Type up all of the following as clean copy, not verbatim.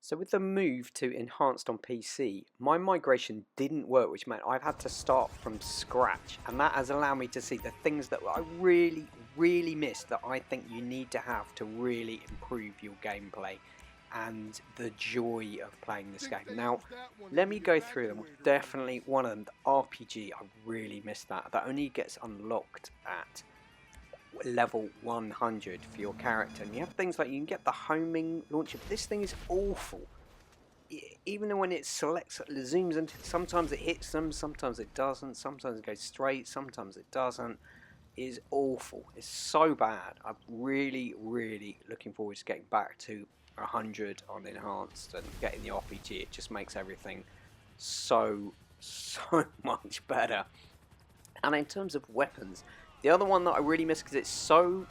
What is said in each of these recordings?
So with the move to enhanced on PC, my migration didn't work, which meant I've had to start from scratch, and that has allowed me to see the things that I really missed that I think you need to have to really improve your gameplay and the joy of playing this game. Now, let me go through them. Definitely one of them, the RPG, I really missed that. That only gets unlocked at level 100 for your character, and you have things like you can get the homing launcher, but this thing is awful. Even when it selects, it zooms into, sometimes it hits them, sometimes it doesn't, sometimes it goes straight, sometimes it doesn't. It is awful. It's so bad. I'm really looking forward to getting back to 100 on enhanced and getting the RPG. It just makes everything so much better. And in terms of weapons, the other one that I really miss because it's so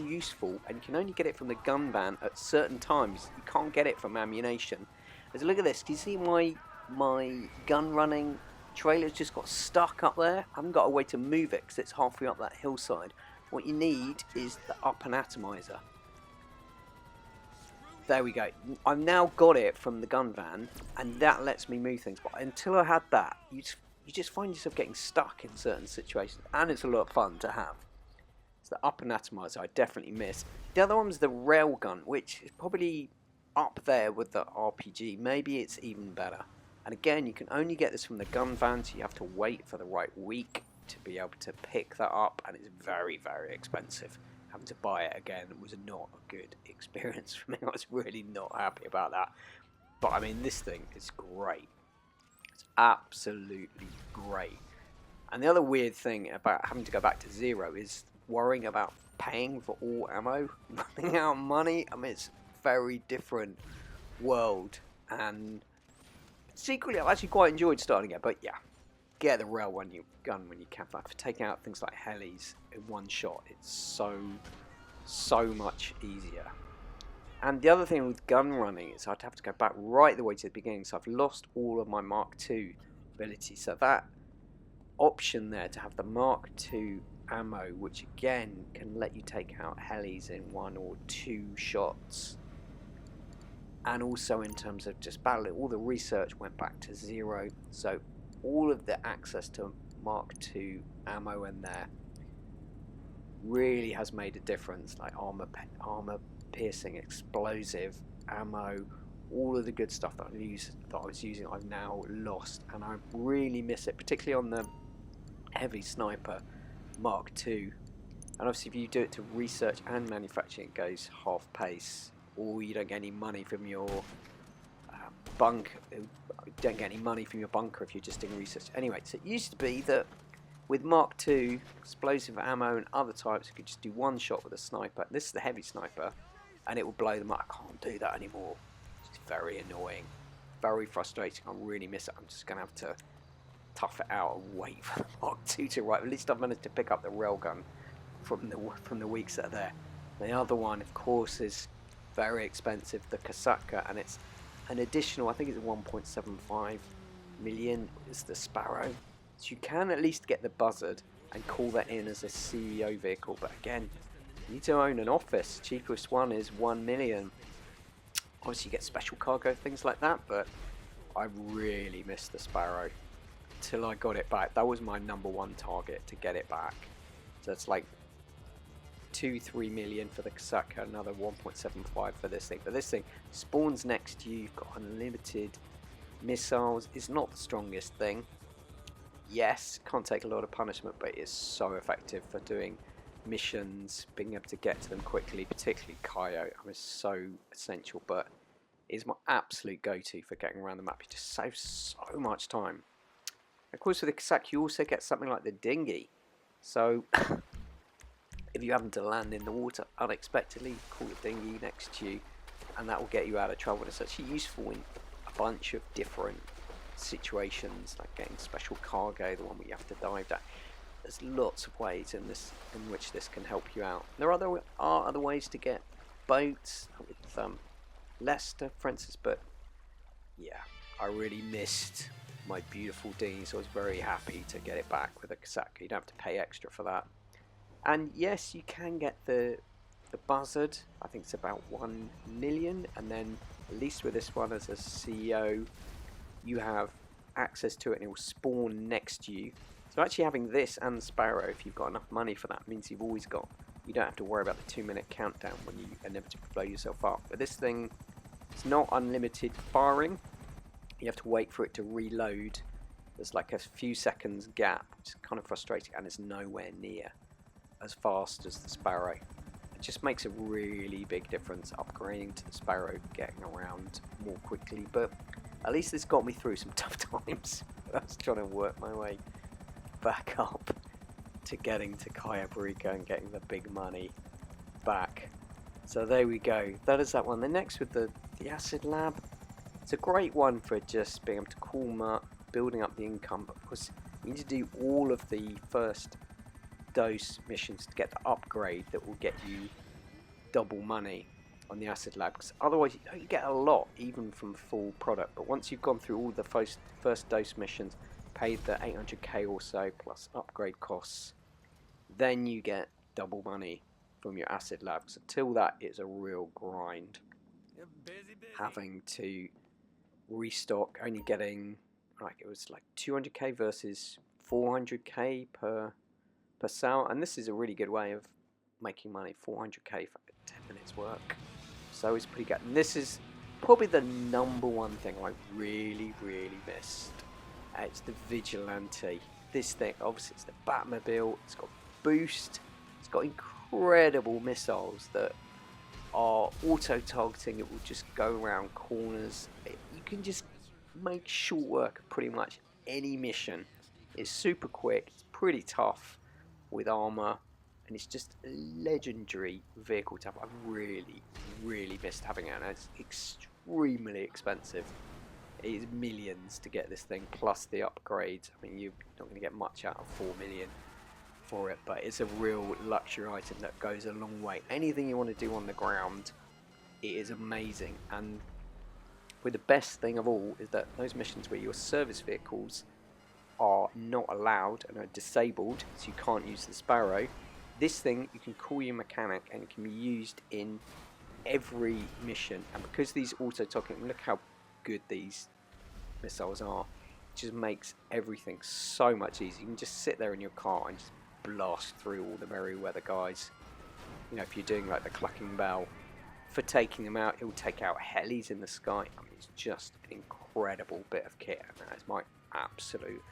useful, and you can only get it from the gun van at certain times. You can't get it from ammunition. As look at this, can you see my gun running trailer's just got stuck up there? I haven't got a way to move it because it's halfway up that hillside. What you need is the up and atomizer. There we go. I've now got it from the gun van, and that lets me move things. But until I had that, you just find yourself getting stuck in certain situations, and it's a lot of fun to have. It's the up and atomizer I definitely miss. The other one was the railgun, which is probably up there with the RPG. Maybe it's even better. And again, you can only get this from the gun van, so you have to wait for the right week to be able to pick that up, and it's very expensive. Having to buy it again was not a good experience for me. I was really not happy about that. But I mean, this thing is great. Absolutely great. And the other weird thing about having to go back to zero is worrying about paying for all ammo, running out of money. I mean, it's a very different world, and secretly I've actually quite enjoyed starting it. But yeah, get the gun when you can. For taking out things like helis in one shot, it's so much easier. And the other thing with gun running is I'd have to go back right the way to the beginning, so I've lost all of my Mark II ability. So that option there to have the Mark II ammo, which again can let you take out helis in 1 or 2 shots, and also in terms of just battling, all the research went back to 0. So all of the access to Mark II ammo in there really has made a difference, like armor piercing, explosive ammo, all of the good stuff that I was using I've now lost, and I really miss it, particularly on the heavy sniper Mark II. And obviously if you do it to research and manufacturing, it goes half pace, or you don't get any money from your bunker. You don't get any money from your bunker if you're just doing research. Anyway, so it used to be that with Mark II, explosive ammo and other types, you could just do 1 shot with a sniper. This is the heavy sniper, and it will blow them up. I can't do that anymore. It's very annoying, very frustrating. I really miss it. I'm just going to have to tough it out and wait for the Mark II to arrive. At least I've managed to pick up the railgun from the weeks that are there. The other one, of course, is very expensive, the Kasaka, and it's an additional, I think it's 1.75 million is the Sparrow. So you can at least get the Buzzard and call that in as a CEO vehicle, but again, you need to own an office. Cheapest one is 1 million. Obviously you get special cargo, things like that, but I really missed the Sparrow until I got it back. That was my #1 target, to get it back. So it's like 2-3 million for the Kasaka, another 1.75 for this thing. But this thing spawns next to you, you've got unlimited missiles. It's not the strongest thing. Yes, can't take a lot of punishment, but it's so effective for doing missions, being able to get to them quickly, particularly coyote. I mean, it's so essential, but it's my absolute go-to for getting around the map. You just save so much time. Of course, with the Kasaka, you also get something like the dinghy. So if you happen to land in the water unexpectedly, call the dinghy next to you, and that will get you out of trouble. It's actually useful in a bunch of different situations, like getting special cargo, the one where you have to dive down. There's lots of ways in which this can help you out. There are other ways to get boats with Leicester, for instance, but yeah, I really missed my beautiful dinghy, so I was very happy to get it back with a Kasaka. You don't have to pay extra for that. And yes, you can get the Buzzard. I think it's about 1 million, and then At least with this one as a CEO, you have access to it and it will spawn next to you. So actually having this and Sparrow, if you've got enough money for that, means you've always got, you don't have to worry about the 2-minute countdown when you inevitably blow yourself up. But this thing, it's not unlimited firing. You have to wait for it to reload. There's like a few seconds gap, which is kind of frustrating, and it's nowhere near as fast as the Sparrow. It just makes a really big difference upgrading to the Sparrow, getting around more quickly. But at least it's got me through some tough times. I was trying to work my way back up to getting to Kaya Barika and getting the big money back. So there we go. That is that one. The next with the Acid Lab. It's a great one for just being able to calm up, building up the income. But of course, you need to do all of the first dose missions to get the upgrade that will get you double money on the Acid Lab, because otherwise you don't get a lot even from full product. But once you've gone through all the first dose missions, paid the 800k or so plus upgrade costs, then you get double money from your Acid Labs. Until that, it's a real grind. Busy. Having to restock, only getting, like, it was like 200k versus 400k per sale, and this is a really good way of making money. 400k for 10 minutes work, so it's pretty good. And this is probably the number one thing I really missed. It's the Vigilante. This thing, obviously it's the Batmobile, it's got boost, it's got incredible missiles that are auto-targeting. It will just go around corners. You can just make short work of pretty much any mission. It's super quick, it's pretty tough with armor, and it's just a legendary vehicle to have. I've really missed having it, and it's extremely expensive. It is millions to get this thing, plus the upgrades. I mean, you're not going to get much out of 4 million for it, but it's a real luxury item that goes a long way. Anything you want to do on the ground, it is amazing. And with the best thing of all is that those missions where your service vehicles are not allowed and are disabled, so you can't use the Sparrow, this thing you can call your mechanic and it can be used in every mission. And because these auto-targeting, look how good these missiles are, it just makes everything so much easier. You can just sit there in your car and just blast through all the Merryweather guys. You know, if you're doing like the Clucking Bell, for taking them out, it will take out helis in the sky. I mean, it's just an incredible bit of kit, and that is my absolute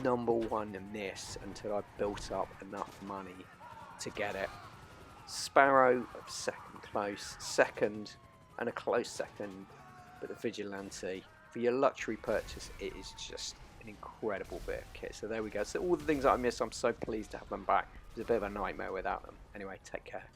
number one miss until I built up enough money to get it. Sparrow of second, and a close second, but the Vigilante, for your luxury purchase, it is just an incredible bit of kit. So there we go. So all the things that I missed, I'm so pleased to have them back. It was a bit of a nightmare without them. Anyway, take care.